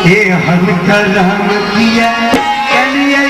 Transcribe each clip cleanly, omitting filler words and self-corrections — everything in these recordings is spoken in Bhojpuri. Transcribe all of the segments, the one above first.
ये हम करम किया चलिए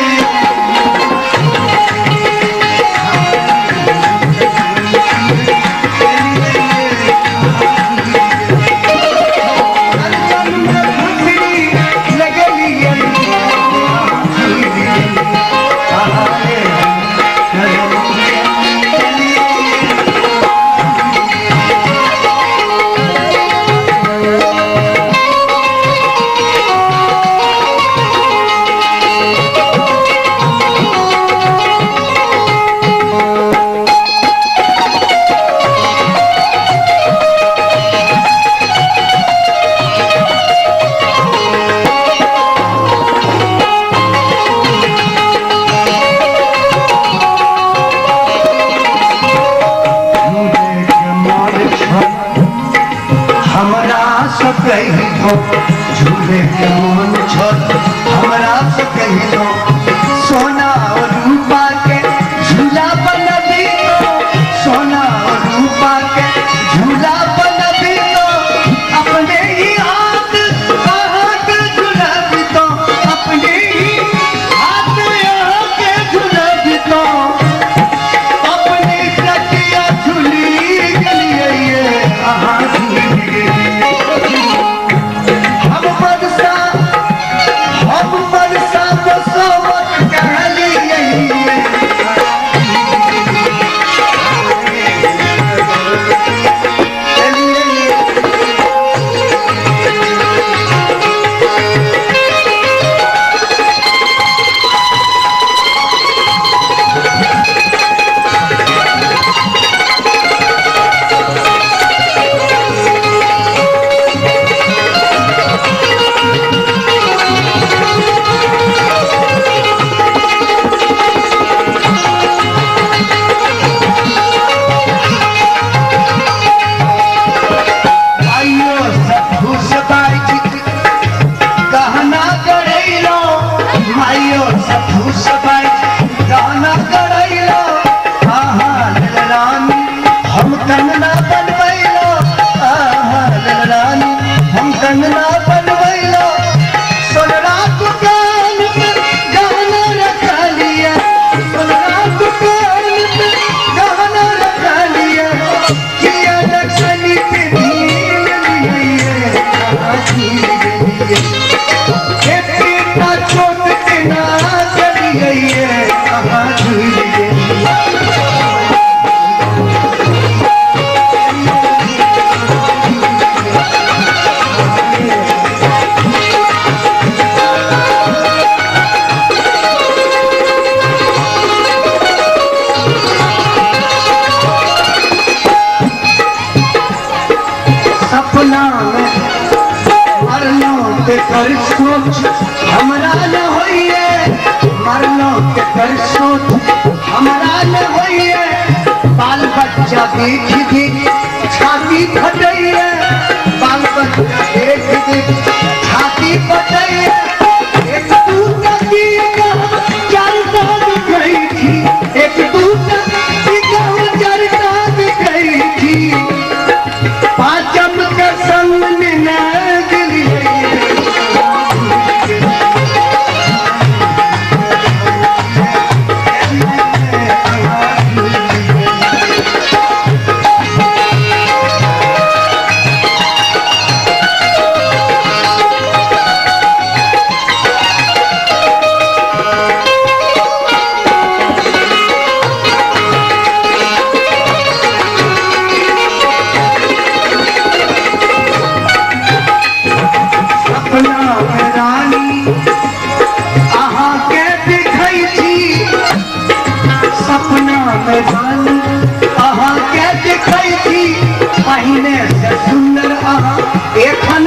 झूले के मन छत हमरा से कही दो सोना और रूपा के झूला बना दी दो सोना और रूपा के झूला बना दी दो अपने ही हाथ झूला दी दो अपने ही हाथ के झूला दी दो अपने कटिया झूली गलिए कर सोच हमरा न होइए मरलो के कर सोच हमरा न होइए बाल बच्चा देख देख छाती फटइए बाल बच्चा देख देख छाती फटइए एक दूसरा की चार साल गई थी एक दूसरा की चार साल गई थी पांचम के संग न अहाँ के दिखाई थी पहिने से सुंदर अहाँ एखन